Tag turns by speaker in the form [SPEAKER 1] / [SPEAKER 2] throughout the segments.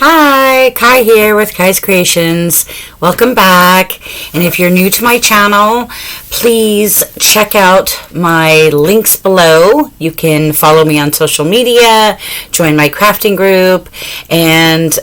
[SPEAKER 1] Hi, Kai here with Kai's Kreations. Welcome back. And if you're new to my channel, please check out my links below. You can follow me on social media, join my crafting group, and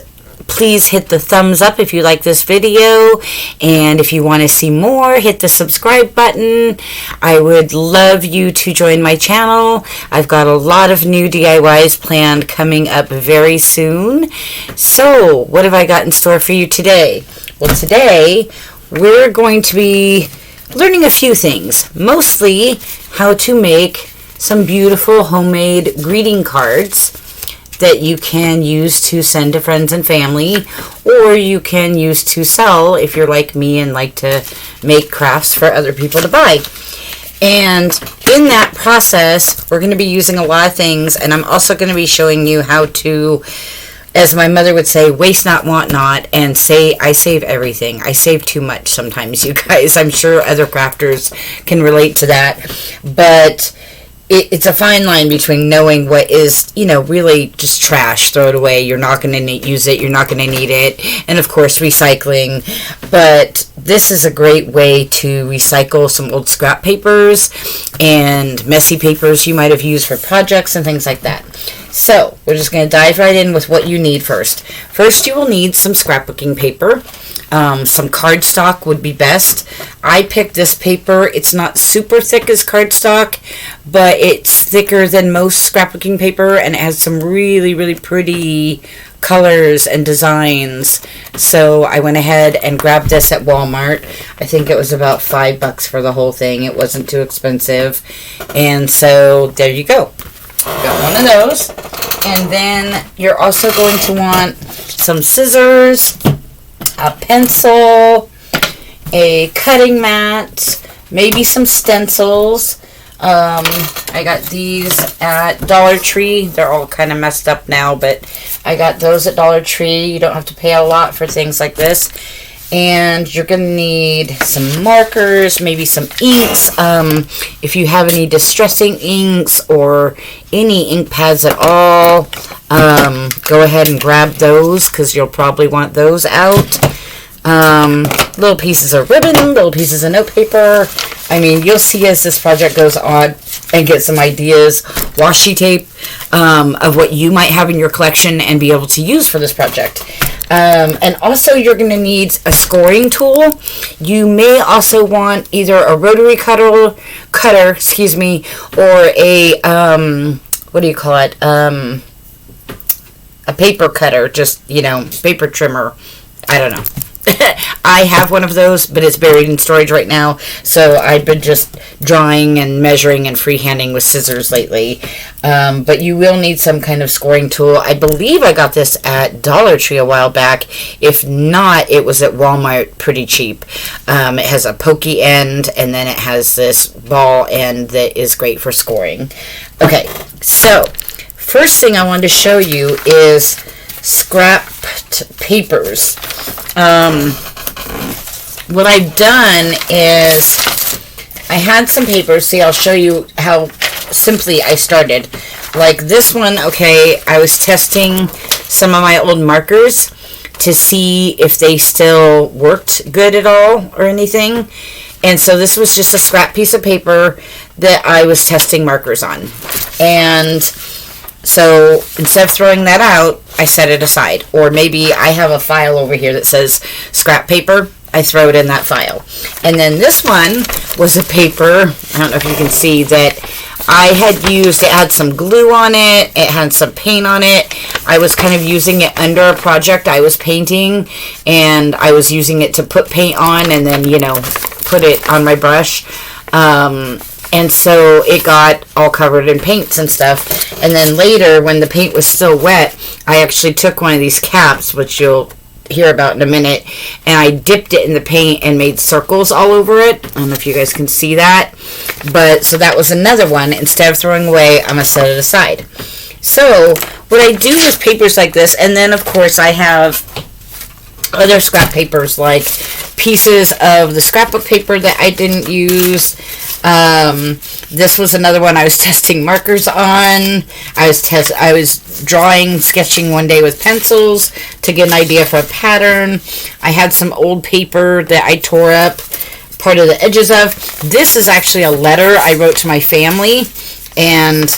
[SPEAKER 1] please hit the thumbs up if you like this video, and if you want to see more, hit the subscribe button. I would love you to join my channel. I've got a lot of new DIYs planned coming up very soon. So what have I got in store for you today? Well, today we're going to be learning a few things, mostly how to make some beautiful homemade greeting cards that you can use to send to friends and family, or you can use to sell if you're like me and like to make crafts for other people to buy. And in that process, we're going to be using a lot of things, and I'm also going to be showing you how to, as my mother would say, waste not, want not, and say I save everything. I save too much sometimes, you guys. I'm sure other crafters can relate to that, but it's a fine line between knowing what is, really just trash, throw it away, you're not going to use it, you're not going to need it, and of course recycling. But this is a great way to recycle some old scrap papers and messy papers you might have used for projects and things like that. So we're just going to dive right in with what you need first. First, you will need some scrapbooking paper. Some cardstock would be best. I picked this paper. It's not super thick as cardstock, but it's thicker than most scrapbooking paper, and it has some really, really pretty colors and designs. So I went ahead and grabbed this at Walmart. I think it was about $5 for the whole thing. It wasn't too expensive. And so there you go. Got one of those. And then you're also going to want some scissors, a pencil, a cutting mat, maybe some stencils. I got these at Dollar Tree. They're all kind of messed up now, but I got those at Dollar Tree. You don't have to pay a lot for things like this. And you're going to need some markers, maybe some inks. If you have any distressing inks or any ink pads at all, go ahead and grab those because you'll probably want those out. Little pieces of ribbon, little pieces of notepaper. I mean, you'll see as this project goes on and get some ideas, washi tape, of what you might have in your collection and be able to use for this project. And also you're going to need a scoring tool. You may also want either a rotary cutter, or a, what do you call it? A paper cutter, just, paper trimmer. I don't know. I have one of those, but it's buried in storage right now, so I've been just drawing and measuring and freehanding with scissors lately. But you will need some kind of scoring tool. I believe I got this at Dollar Tree a while back. If not, it was at Walmart pretty cheap. It has a pokey end, and then it has this ball end that is great for scoring. Okay, so first thing I wanted to show you is scrapped papers. What I've done is I had some papers. See, I'll show you how simply I started. Like this one, okay, I was testing some of my old markers to see if they still worked good at all or anything. And so this was just a scrap piece of paper that I was testing markers on. And so instead of throwing that out, I set it aside. Or maybe I have a file over here that says scrap paper. I throw it in that file. And then this one was a paper, I don't know if you can see, that I had used. It had some glue on it. It had some paint on it. I was kind of using it under a project I was painting, and I was using it to put paint on and then, put it on my brush. And so it got all covered in paints and stuff. And then later, when the paint was still wet, I actually took one of these caps, which you'll hear about in a minute, and I dipped it in the paint and made circles all over it. I don't know if you guys can see that. But so that was another one. Instead of throwing away, I'm going to set it aside. So what I do with papers like this, and then of course I have other scrap papers, like pieces of the scrapbook paper that I didn't use. This was another one I was testing markers on. I was drawing, sketching one day with pencils to get an idea for a pattern. I had some old paper that I tore up part of the edges of. This is actually a letter I wrote to my family and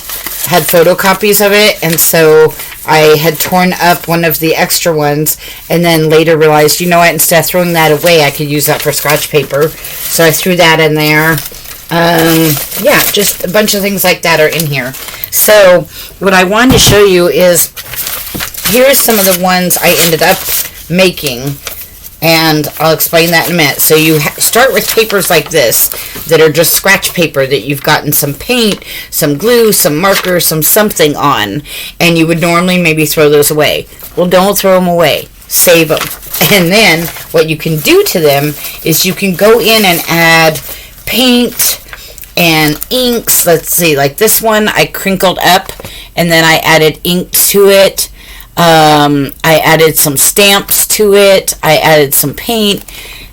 [SPEAKER 1] had photocopies of it, and so I had torn up one of the extra ones and then later realized, you know what, instead of throwing that away, I could use that for scratch paper. So I threw that in there. Yeah, just a bunch of things like that are in here. So what I wanted to show you is, here's some of the ones I ended up making, and I'll explain that in a minute. So you start with papers like this that are just scratch paper that you've gotten some paint, some glue, some marker, some something on, and you would normally maybe throw those away. Well, don't throw them away. Save them. And then what you can do to them is you can go in and add paint and inks. Let's see, like this one I crinkled up and then I added ink to it. I added some stamps to it. I added some paint.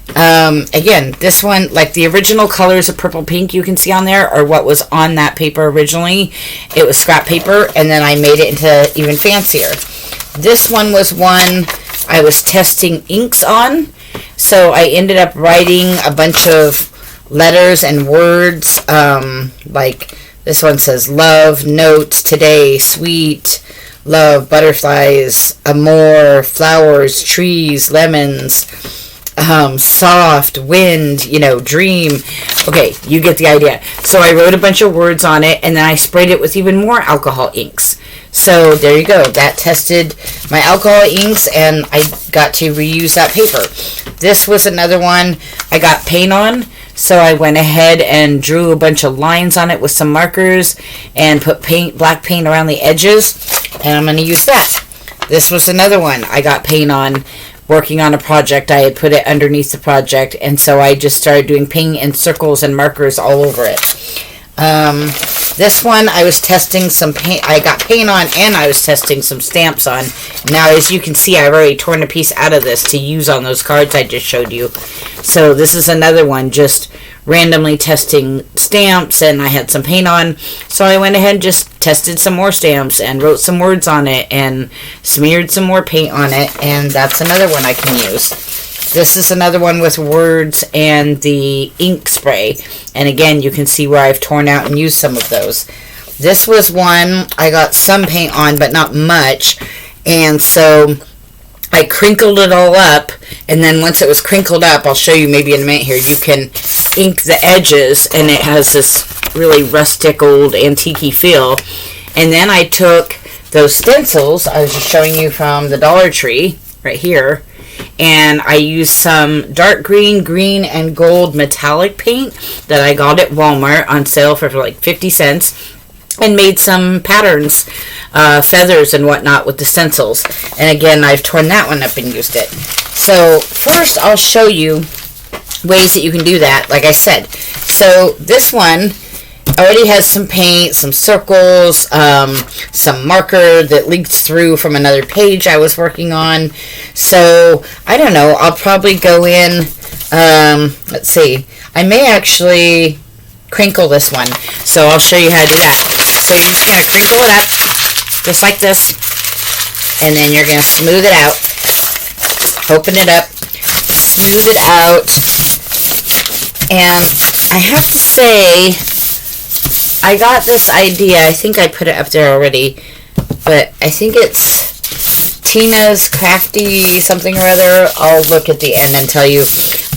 [SPEAKER 1] Again, this one, like the original colors of purple pink you can see on there are what was on that paper originally. It was scrap paper, and then I made it into even fancier. This one was one I was testing inks on, so I ended up writing a bunch of letters and words, like this one says love, note, today, sweet, love, butterflies, amour, flowers, trees, lemons, soft, wind, you know, dream. Okay, you get the idea. So I wrote a bunch of words on it, and then I sprayed it with even more alcohol inks. So there you go. That tested my alcohol inks, and I got to reuse that paper. This was another one I got paint on. So I went ahead and drew a bunch of lines on it with some markers and put black paint around the edges, and I'm going to use that. This was another one I got paint on working on a project. I had put it underneath the project, and so I just started doing paint and circles and markers all over it. This one I was testing some paint. I got paint on, and I was testing some stamps on. Now, as you can see, I've already torn a piece out of this to use on those cards I just showed you. So this is another one, just randomly testing stamps, and I had some paint on. So I went ahead and just tested some more stamps and wrote some words on it and smeared some more paint on it, and that's another one I can use. This is another one with words and the ink spray. And again, you can see where I've torn out and used some of those. This was one I got some paint on, but not much. And so I crinkled it all up. And then once it was crinkled up, I'll show you maybe in a minute here, you can ink the edges. And it has this really rustic, old, antique-y feel. And then I took those stencils I was just showing you from the Dollar Tree right here, and I used some dark green, green, and gold metallic paint that I got at Walmart on sale for like 50 cents, and made some patterns, feathers and whatnot with the stencils. And again, I've torn that one up and used it. So first I'll show you ways that you can do that, like I said. So this one already has some paint, some circles, some marker that leaked through from another page I was working on. So, I don't know, I'll probably go in, let's see, I may actually crinkle this one. So I'll show you how to do that. So you're just going to crinkle it up, just like this, and then you're going to smooth it out. Just open it up, smooth it out, and I have to say, I got this idea, I think I put it up there already, but I think it's Tina's Crafty something or other. I'll look at the end and tell you.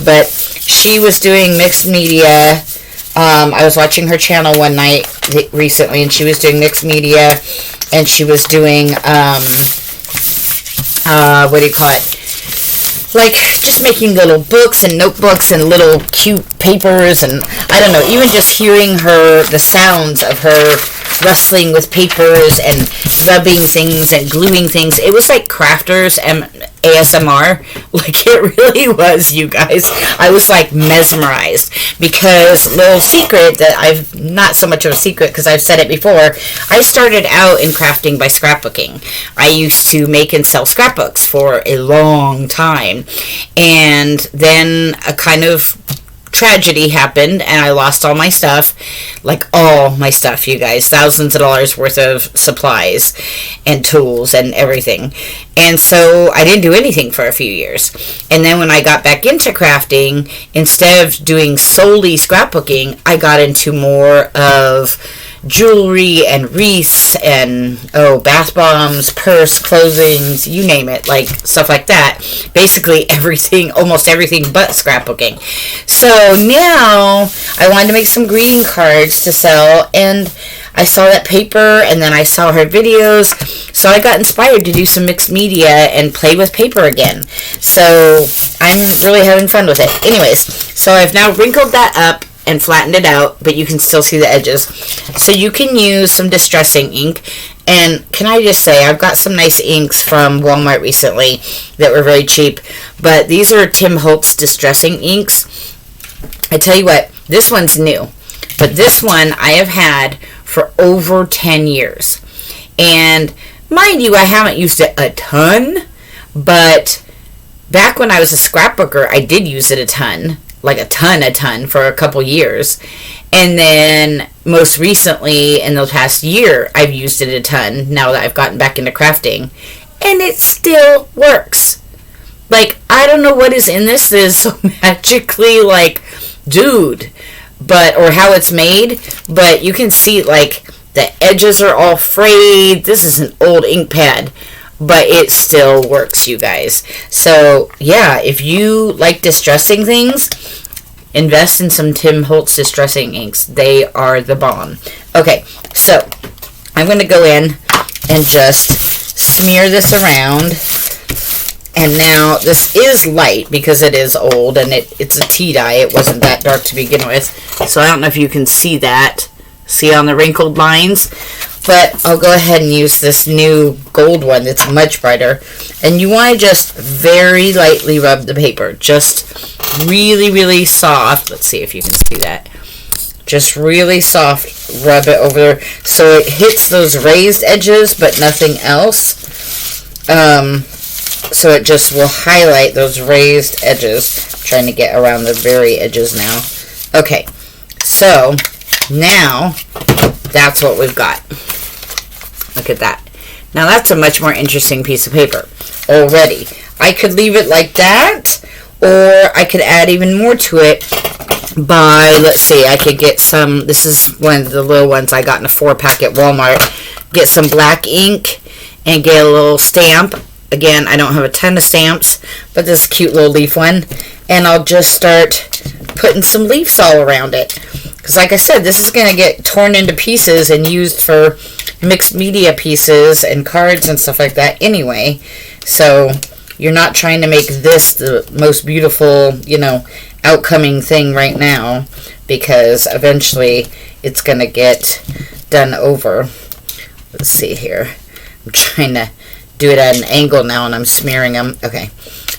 [SPEAKER 1] But she was doing mixed media. I was watching her channel one night recently, and she was doing mixed media, and she was doing, what do you call it? Like, just making little books and notebooks and little cute papers, and I don't know, even just hearing the sounds of her rustling with papers and rubbing things and gluing things, it was like crafters and ASMR. Like, it really was, you guys. I was like mesmerized, because little secret that I've, not so much of a secret because I've said it before, I started out in crafting by scrapbooking. I used to make and sell scrapbooks for a long time, and then a kind of tragedy happened and I lost all my stuff, like all my stuff, you guys, thousands of dollars worth of supplies and tools and everything. And so I didn't do anything for a few years. And then when I got back into crafting, instead of doing solely scrapbooking, I got into more of jewelry and wreaths and bath bombs, purse, clothings, you name it, like stuff like that. Basically everything, almost everything but scrapbooking. So now I wanted to make some greeting cards to sell, and I saw that paper and then I saw her videos, so I got inspired to do some mixed media and play with paper again. So I'm really having fun with it. Anyways, so I've now wrinkled that up and flattened it out, but you can still see the edges. So you can use some distressing ink. And can I just say, I've got some nice inks from Walmart recently that were very cheap, but these are Tim Holtz distressing inks. I tell you what, this one's new, but this one I have had for over 10 years. And mind you, I haven't used it a ton, but back when I was a scrapbooker, I did use it a ton. Like a ton for a couple years. And then most recently in the past year, I've used it a ton now that I've gotten back into crafting, and it still works. Like, I don't know what is in this that is so magically like, dude, or how it's made, but you can see like the edges are all frayed. This is an old ink pad, but it still works, you guys. So yeah, if you like distressing things, invest in some Tim Holtz distressing inks. They are the bomb. Okay, so I'm going to go in and just smear this around. And now this is light because it is old and it's a tea dye. It wasn't that dark to begin with. So I don't know if you can see that. See on the wrinkled lines? But I'll go ahead and use this new gold one that's much brighter. And you want to just very lightly rub the paper. Just really, really soft. Let's see if you can see that. Just really soft rub it over there so it hits those raised edges but nothing else. So it just will highlight those raised edges. I'm trying to get around the very edges now. Okay, so now that's what we've got. Look at that. Now that's a much more interesting piece of paper already. I could leave it like that, or I could add even more to it by, let's see, I could get some, this is one of the little ones I got in a 4-pack at Walmart. Get some black ink and get a little stamp. Again, I don't have a ton of stamps, but this cute little leaf one. And I'll just start putting some leaves all around it. Because like I said, this is going to get torn into pieces and used for mixed media pieces and cards and stuff like that anyway. So you're not trying to make this the most beautiful, outcoming thing right now, because eventually it's going to get done over. Let's see here. I'm trying to do it at an angle now and I'm smearing them. Okay,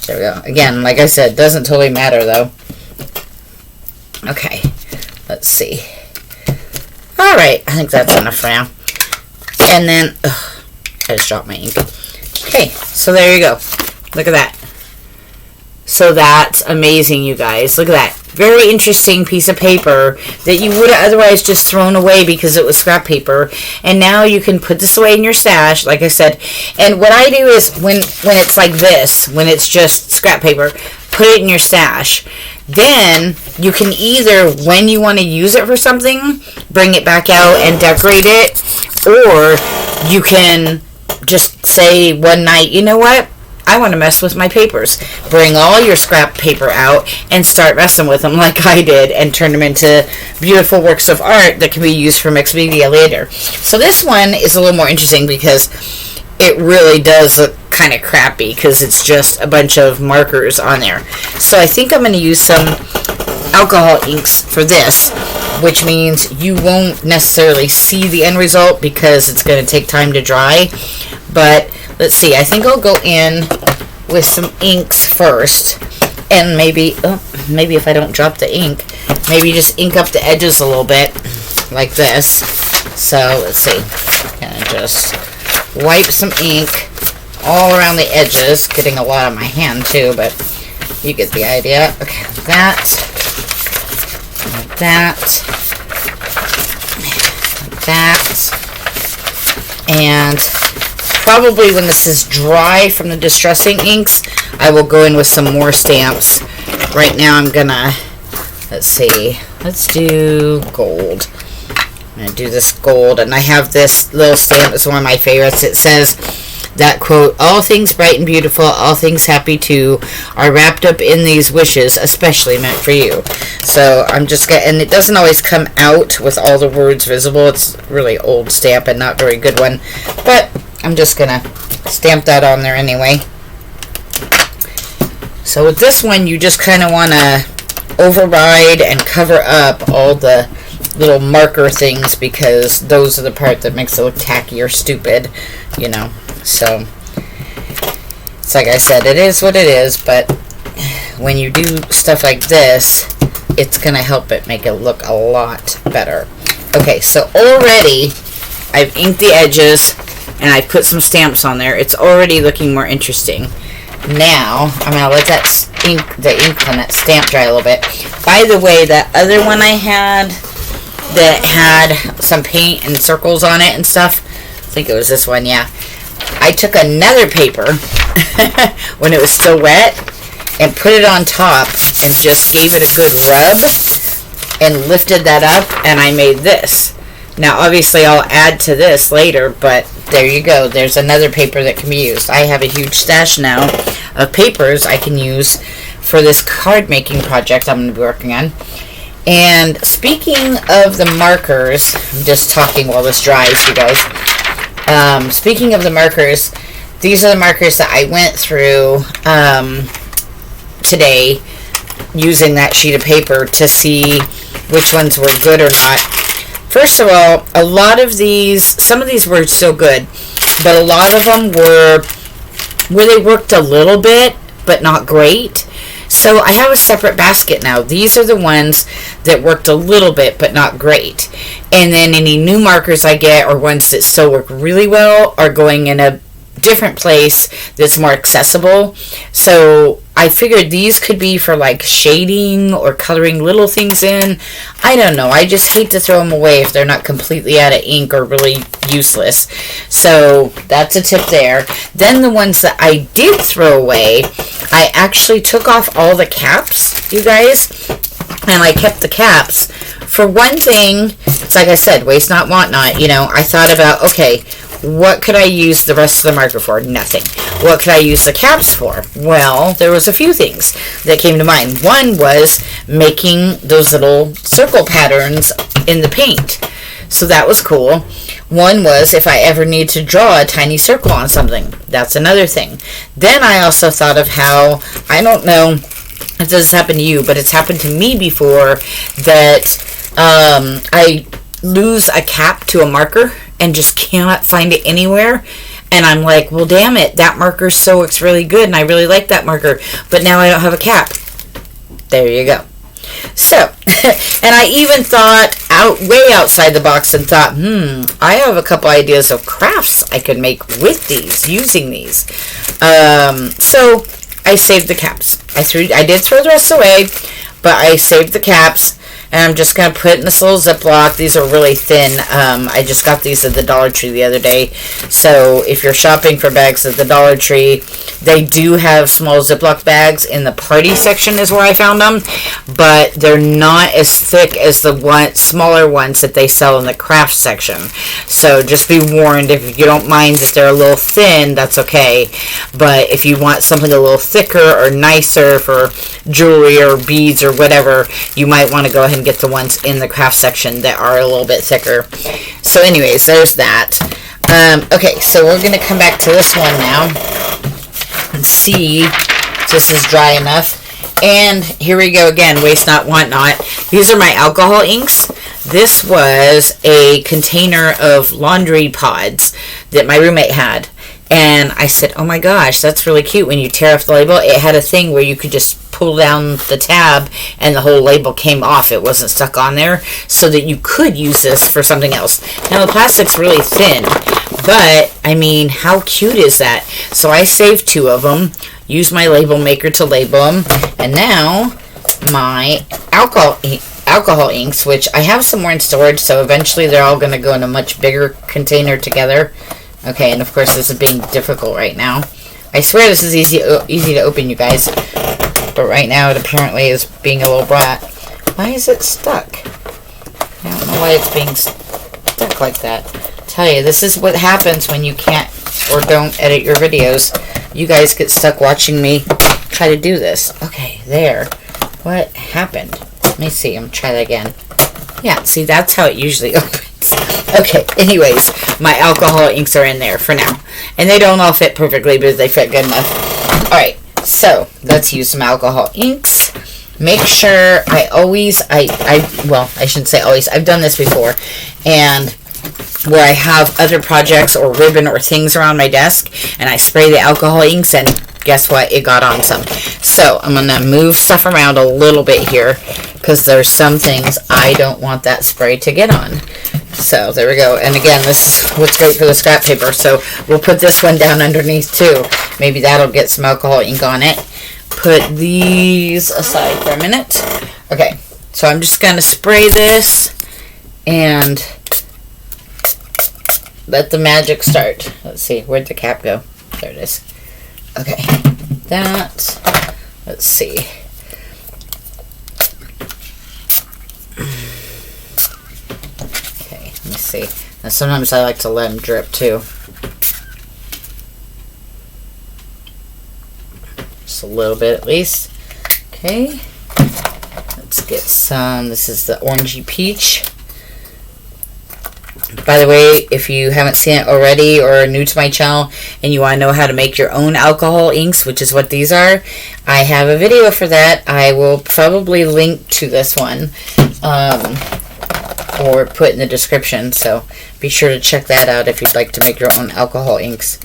[SPEAKER 1] there we go. Again, like I said, doesn't totally matter though. Okay, let's see. Alright, I think that's enough for now. And then, I just dropped my ink. Okay, so there you go. Look at that. So that's amazing, you guys. Look at that. Very interesting piece of paper that you would have otherwise just thrown away because it was scrap paper. And now you can put this away in your stash, like I said. And what I do is when it's like this, when it's just scrap paper, put it in your stash. Then you can either, when you want to use it for something, bring it back out and decorate it. Or you can just say one night, you know what? I want to mess with my papers. Bring all your scrap paper out and start messing with them like I did and turn them into beautiful works of art that can be used for mixed media later. So this one is a little more interesting because it really does look kind of crappy because it's just a bunch of markers on there. So I think I'm going to use some alcohol inks for this, which means you won't necessarily see the end result because it's going to take time to dry. But let's see, I think I'll go in with some inks first, and maybe if I don't drop the ink, maybe just ink up the edges a little bit, like this. So, let's see, kind of just wipe some ink all around the edges, getting a lot on my hand too, but you get the idea. Okay, that. Like that. Like that. And probably when this is dry from the distressing inks, I will go in with some more stamps. Right now I'm gonna, let's see, let's do gold. I'm gonna do this gold, and I have this little stamp. It's one of my favorites. It says that quote, "All things bright and beautiful, all things happy too, are wrapped up in these wishes, especially meant for you." So I'm just gonna, and it doesn't always come out with all the words visible. It's a really old stamp and not very good one, but I'm just gonna stamp that on there anyway. So with this one, you just kind of want to override and cover up all the little marker things, because those are the part that makes it look tacky or stupid, you know. So it's like I said, it is what it is, but when you do stuff like this, it's going to help it make it look a lot better. Okay, so already I've inked the edges and I put some stamps on there. It's already looking more interesting. Now I'm going to let that the ink on that stamp dry a little bit. By the way, that other one I had that had some paint and circles on it and stuff, I think it was this one, yeah. I took another paper when it was still wet and put it on top and just gave it a good rub and lifted that up, and I made this. Now obviously I'll add to this later, but there you go. There's another paper that can be used. I have a huge stash now of papers I can use for this card making project I'm going to be working on. And speaking of the markers, I'm just talking while this dries, you guys. Speaking of the markers, these are the markers that I went through today using that sheet of paper to see which ones were good or not. First of all, a lot of these, some of these were still good, but a lot of them were where they worked a little bit, but not great. So I have a separate basket now. These are the ones that worked a little bit, but not great. And then any new markers I get, or ones that still work really well, are going in a different place that's more accessible. So I figured these could be for like shading or coloring little things in. I don't know. I just hate to throw them away if they're not completely out of ink or really useless. So that's a tip there. Then the ones that I did throw away, I actually took off all the caps, you guys, and I kept the caps. For one thing, it's like I said, waste not, want not. You know, I thought about, okay, what could I use the rest of the marker for? Nothing. What could I use the caps for? Well, there was a few things that came to mind. One was making those little circle patterns in the paint. So that was cool. One was if I ever need to draw a tiny circle on something. That's another thing. Then I also thought of how, I don't know if this has happened to you, but it's happened to me before that I lose a cap to a marker and just cannot find it anywhere. And I'm like, well, damn it, that marker so looks really good, and I really like that marker, but now I don't have a cap. There you go. So, and I even thought way outside the box and thought, I have a couple ideas of crafts I could make with these, using these. So I saved the caps. I did throw the rest away, but I saved the caps. And I'm just going to put it in this little Ziploc. These are really thin. I just got these at the Dollar Tree the other day. So if you're shopping for bags at the Dollar Tree, they do have small Ziploc bags in the party section is where I found them. But they're not as thick as the smaller ones that they sell in the craft section. So just be warned, if you don't mind that they're a little thin, that's okay. But if you want something a little thicker or nicer for jewelry or beads or whatever, you might want to go ahead and get the ones in the craft section that are a little bit thicker. So anyways, there's that. Okay, so we're going to come back to this one now and see if this is dry enough. And here we go again, waste not, want not. These are my alcohol inks. This was a container of laundry pods that my roommate had. And I said, oh my gosh, that's really cute. When you tear off the label, it had a thing where you could just pull down the tab and the whole label came off. It wasn't stuck on there, so that you could use this for something else. Now the plastic's really thin, but I mean, how cute is that? So I saved 2 of them, used my label maker to label them, and now my alcohol alcohol inks, which I have some more in storage, so eventually they're all going to go in a much bigger container together. Okay, and of course this is being difficult right now. I swear this is easy to open, you guys. But right now it apparently is being a little brat. Why is it stuck? I don't know why it's being stuck like that. I tell you, this is what happens when you can't or don't edit your videos. You guys get stuck watching me try to do this. Okay, there. What happened? Let me see. I'm going to try that again. Yeah, see, that's how it usually opens. Okay, anyways, my alcohol inks are in there for now. And they don't all fit perfectly, but they fit good enough. Alright, so let's use some alcohol inks. Make sure I shouldn't say always. I've done this before. And where I have other projects or ribbon or things around my desk, and I spray the alcohol inks, and guess what? It got on some. So I'm going to move stuff around a little bit here because there's some things I don't want that spray to get on. So there we go. And again, this is what's great for the scrap paper. So we'll put this one down underneath too. Maybe that'll get some alcohol ink on it. Put these aside for a minute. Okay, so I'm just going to spray this and let the magic start. Let's see, where'd the cap go? There it is. Okay, that, let's see. Okay, let me see. Now sometimes I like to let them drip too. Just a little bit at least. Okay, let's get some, this is the orangey peach. By the way, if you haven't seen it already or are new to my channel and you want to know how to make your own alcohol inks, which is what these are, I have a video for that. I will probably link to this one or put in the description, so be sure to check that out if you'd like to make your own alcohol inks.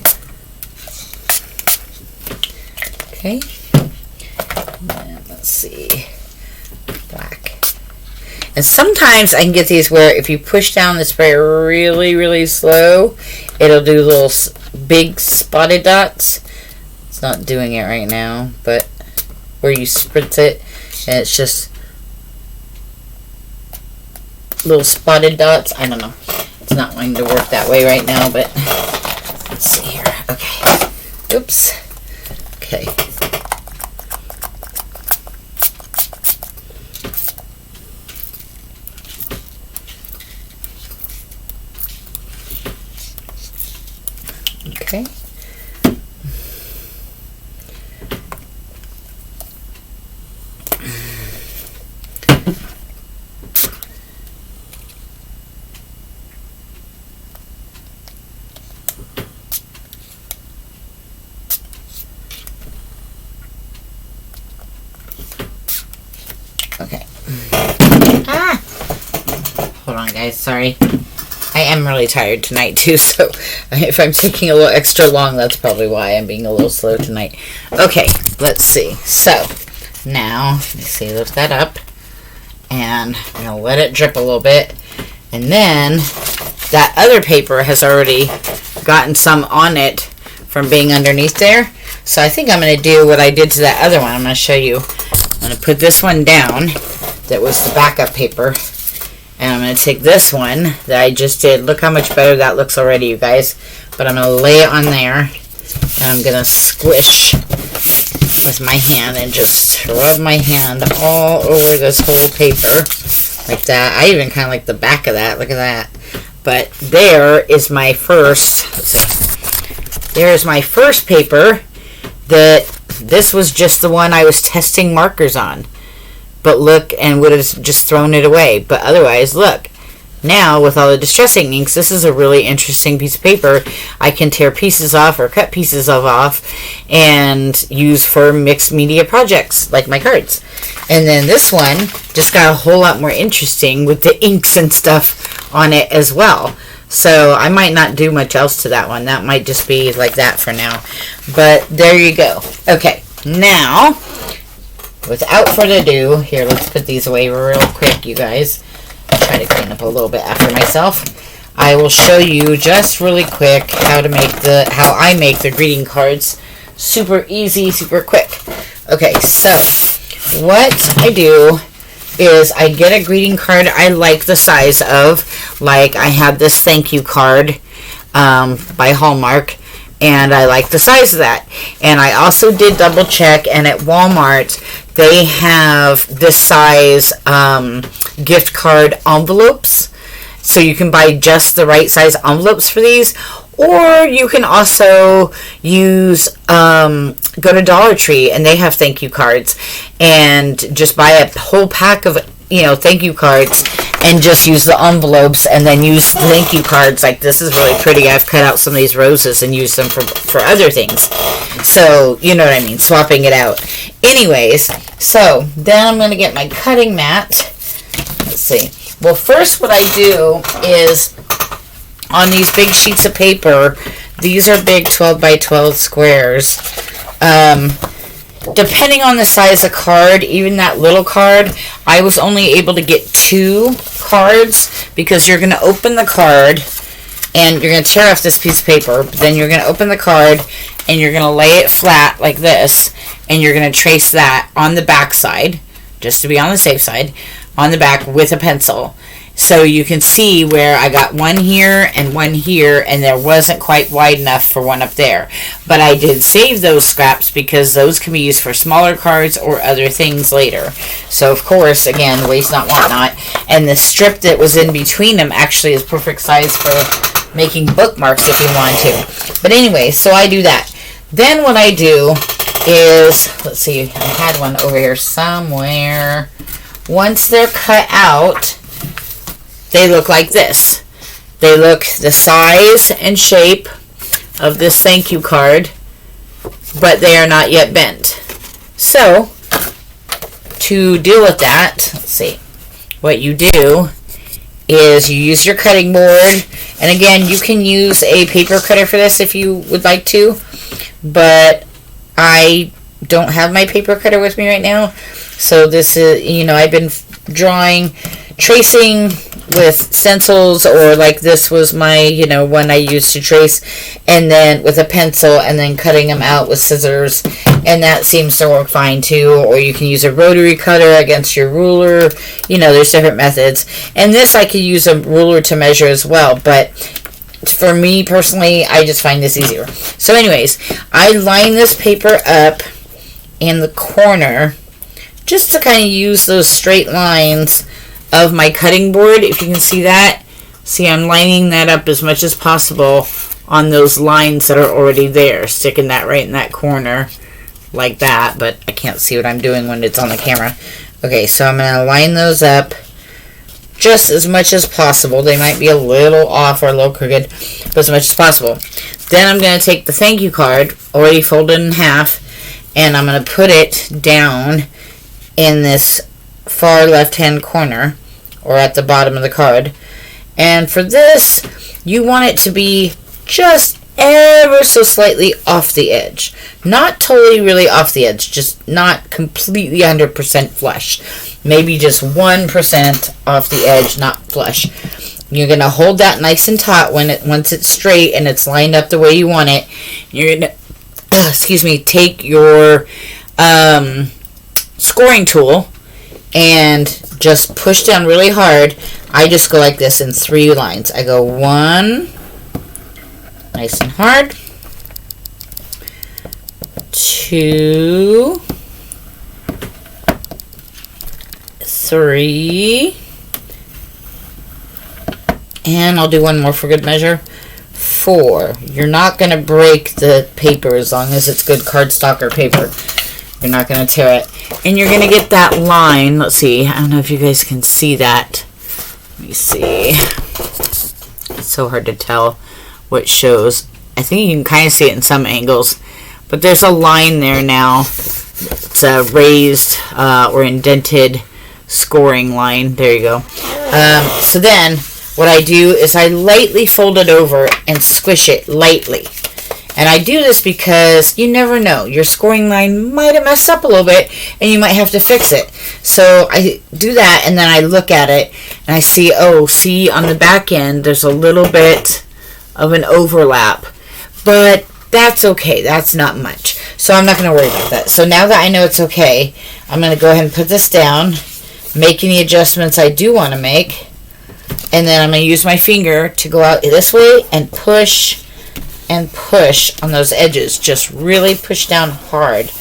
[SPEAKER 1] Okay, and let's see, black. And sometimes I can get these where if you push down the spray really, really slow, it'll do little big spotted dots. It's not doing it right now, but where you spritz it, and it's just little spotted dots. I don't know. It's not going to work that way right now, but let's see here. Okay. Oops. Okay. Okay. Okay. Ah! Hold on, guys. Sorry. I am really tired tonight too, so if I'm taking a little extra long, that's probably why I'm being a little slow tonight. Okay, let's see. So, now, let me see, lift that up, and I'm going to let it drip a little bit, and then that other paper has already gotten some on it from being underneath there, so I think I'm going to do what I did to that other one. I'm going to show you. I'm going to put this one down, that was the backup paper, and I'm going to take this one that I just did. Look how much better that looks already, you guys. But I'm going to lay it on there. And I'm going to squish with my hand and just rub my hand all over this whole paper. Like that. I even kind of like the back of that. Look at that. But there is my first, let's see. There's my first paper that this was just the one I was testing markers on. But look, and would have just thrown it away. But otherwise, look. Now, with all the distressing inks, this is a really interesting piece of paper. I can tear pieces off or cut pieces off and use for mixed media projects, like my cards. And then this one just got a whole lot more interesting with the inks and stuff on it as well. So I might not do much else to that one. That might just be like that for now. But there you go. Okay, now, without further ado, here, let's put these away real quick, you guys. I'll try to clean up a little bit after myself. I will show you just really quick how I make the greeting cards. Super easy, super quick. Okay, so what I do is I get a greeting card I like the size of. Like, I have this thank you card by Hallmark, and I like the size of that. And I also did double check, and at Walmart they have this size gift card envelopes, so you can buy just the right size envelopes for these. Or you can also use, go to Dollar Tree, and they have thank you cards, and just buy a whole pack of, thank you cards, and just use the envelopes, and then use thank you cards. Like, this is really pretty. I've cut out some of these roses and used them for other things. So, you know what I mean, swapping it out. Anyways, so then I'm going to get my cutting mat. Let's see. Well, first what I do is, on these big sheets of paper, these are big 12 by 12 squares. Depending on the size of card, even that little card, I was only able to get 2 cards, because you're going to open the card and you're going to tear off this piece of paper. But then you're going to open the card and you're going to lay it flat like this, and you're going to trace that on the back side, just to be on the safe side, on the back with a pencil. So you can see where I got one here, and there wasn't quite wide enough for one up there. But I did save those scraps, because those can be used for smaller cards or other things later. So, of course, again, waste not, want not. And the strip that was in between them actually is perfect size for making bookmarks if you want to. But anyway, so I do that. Then what I do is, let's see, I had one over here somewhere. Once they're cut out, they look like this. They look the size and shape of this thank you card, but they are not yet bent. So, to deal with that, let's see, what you do is you use your cutting board, and again, you can use a paper cutter for this if you would like to, but I don't have my paper cutter with me right now. So this is, I've been tracing with stencils, or like this was my, one I used to trace, and then with a pencil, and then cutting them out with scissors, and that seems to work fine too. Or you can use a rotary cutter against your ruler. There's different methods. And this, I could use a ruler to measure as well, but for me personally, I just find this easier. So anyways, I line this paper up in the corner, just to kind of use those straight lines of my cutting board. If you can see that, I'm lining that up as much as possible on those lines that are already there, sticking that right in that corner like that, but I can't see what I'm doing when it's on the camera. Okay, so I'm going to line those up just as much as possible. They might be a little off or a little crooked, but as much as possible. Then I'm going to take the thank you card, already folded in half, and I'm going to put it down in this far left-hand corner, or at the bottom of the card. And for this, you want it to be just ever so slightly off the edge. Not totally really off the edge, just not completely 100% flush. Maybe just 1% off the edge, not flush. You're going to hold that nice and taut once it's straight and it's lined up the way you want it. You're going to, take your scoring tool and just push down really hard. I just go like this in 3 lines. I go 1, nice and hard, 2, 3, and I'll do one more for good measure, 4. You're not going to break the paper as long as it's good cardstock or paper. You're not going to tear it. And you're going to get that line. Let's see. I don't know if you guys can see that. Let me see. It's so hard to tell what shows. I think you can kind of see it in some angles. But there's a line there now. It's a raised or indented scoring line. There you go. So then what I do is I lightly fold it over and squish it lightly. And I do this because you never know. Your scoring line might have messed up a little bit and you might have to fix it. So I do that, and then I look at it and I see, see on the back end there's a little bit of an overlap. But that's okay. That's not much. So I'm not going to worry about that. So now that I know it's okay, I'm going to go ahead and put this down. make any adjustments I do want to make. And then I'm going to use my finger to go out this way and push on those edges. Just really push down hard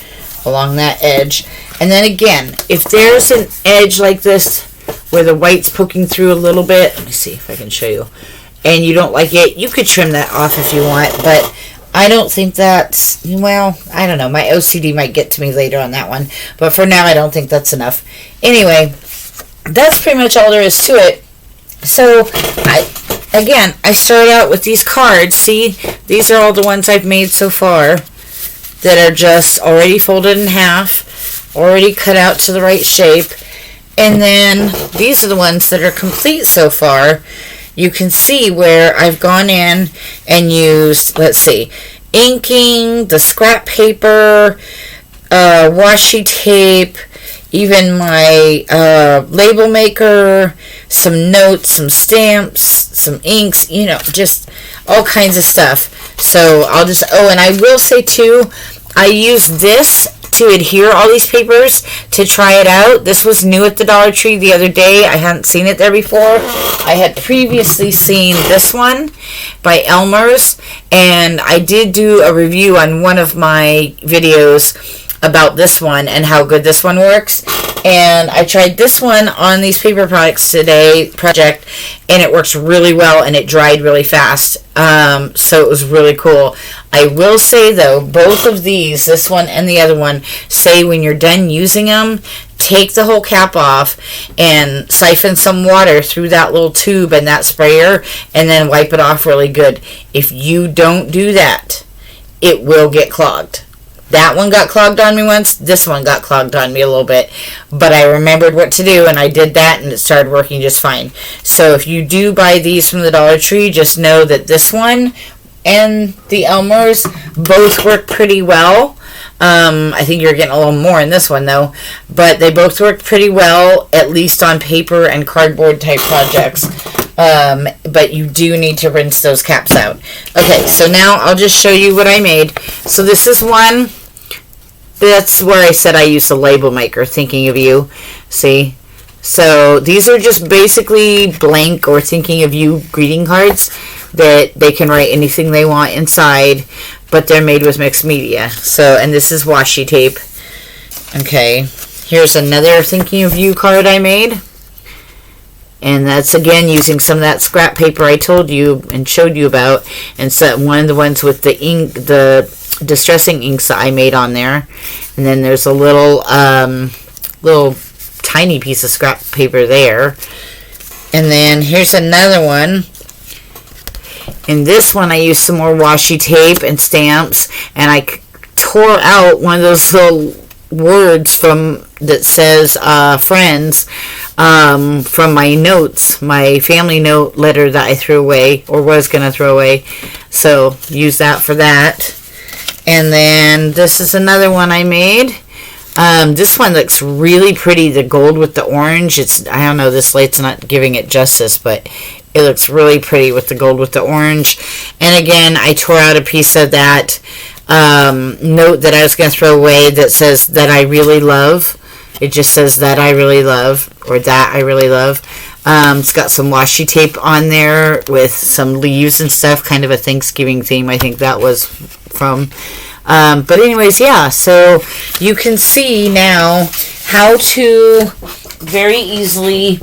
[SPEAKER 1] along that edge. And then again, if there's an edge like this where the white's poking through a little bit, let me see if I can show you, and you don't like it, you could trim that off if you want, but I don't think that's, well, I don't know, my OCD might get to me later on that one, but for now I don't think that's enough. Anyway, that's pretty much all there is to it. So, I started out with these cards. See, these are all the ones I've made so far that are just already folded in half, already cut out to the right shape. And then these are the ones that are complete so far. You can see where I've gone in and used, let's see, inking, the scrap paper, washi tape, even my label maker, some notes, some stamps, some inks, you know, just all kinds of stuff. So I'll just, and I will say too, I used this to adhere all these papers to try it out. This was new at the Dollar Tree the other day. I hadn't seen it there before. I had previously seen this one by Elmer's, and I did do a review on one of my videos about this one and how good this one works. And I tried this one on these paper project, and it works really well, and it dried really fast. So it was really cool. I will say though, both of these, this one and the other one, say when you're done using them, take the whole cap off and siphon some water through that little tube and that sprayer, and then wipe it off really good. If you don't do that, it will get clogged. That one got clogged on me once. This one got clogged on me a little bit. But I remembered what to do, and I did that, and it started working just fine. So if you do buy these from the Dollar Tree, just know that this one and the Elmer's both work pretty well. I think you're getting a little more in this one, though. But they both work pretty well, at least on paper and cardboard type projects. But you do need to rinse those caps out. Okay, so now I'll just show you what I made. So this is one, that's where I said I used the label maker, thinking of you. See? So these are just basically blank or thinking of you greeting cards that they can write anything they want inside, but they're made with mixed media. So, and this is washi tape. Okay, here's another thinking of you card I made. And that's again using some of that scrap paper I told you and showed you about, and so one of the ones with the ink, the distressing inks that I made on there. And then there's a little tiny piece of scrap paper there. And then here's another one. In this one I used some more washi tape and stamps, and I tore out one of those little words from that says friends from my notes, my family note letter that I threw away, or was going to throw away. So use that for that. And then this is another one I made. This one looks really pretty, the gold with the orange. It's, I don't know, this light's not giving it justice, but it looks really pretty with the gold with the orange. And again, I tore out a piece of that note that I was going to throw away that says that I really love. It just says that I really love, or that I really love. It's got some washi tape on there with some leaves and stuff, kind of a Thanksgiving theme, I think that was from. But anyways, yeah, so you can see now how to very easily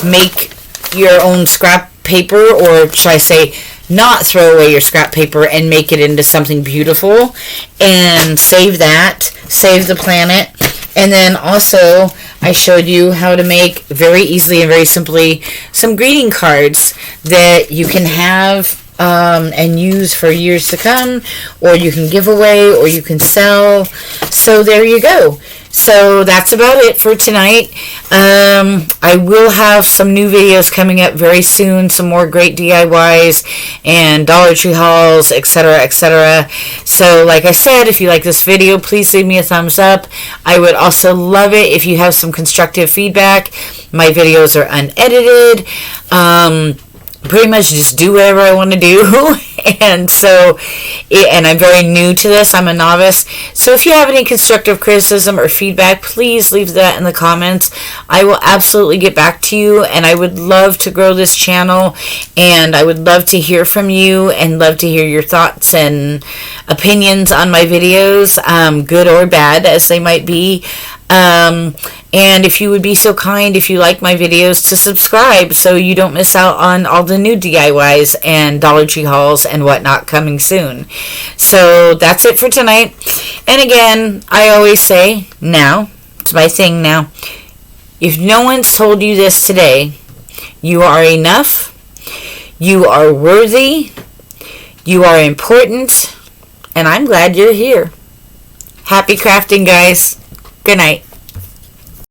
[SPEAKER 1] make your own scrap paper, or should I say not throw away your scrap paper and make it into something beautiful and save that, save the planet. And then also I showed you how to make very easily and very simply some greeting cards that you can have and use for years to come, or you can give away, or you can sell. So there you go. So that's about it for tonight. I will have some new videos coming up very soon, some more great DIYs and Dollar Tree hauls, etc., etc. So like I said, if you like this video, please leave me a thumbs up. I would also love it if you have some constructive feedback. My videos are unedited. pretty much just do whatever I want to do. And so, and I'm very new to this. I'm a novice. So if you have any constructive criticism or feedback, please leave that in the comments. I will absolutely get back to you, and I would love to grow this channel, and I would love to hear from you and love to hear your thoughts and opinions on my videos, good or bad as they might be. And if you would be so kind, if you like my videos, to subscribe so you don't miss out on all the new DIYs and Dollar Tree hauls and whatnot coming soon. So that's it for tonight. And again, I always say, now, it's my thing now, if no one's told you this today, you are enough, you are worthy, you are important, and I'm glad you're here. Happy crafting, guys. Good night.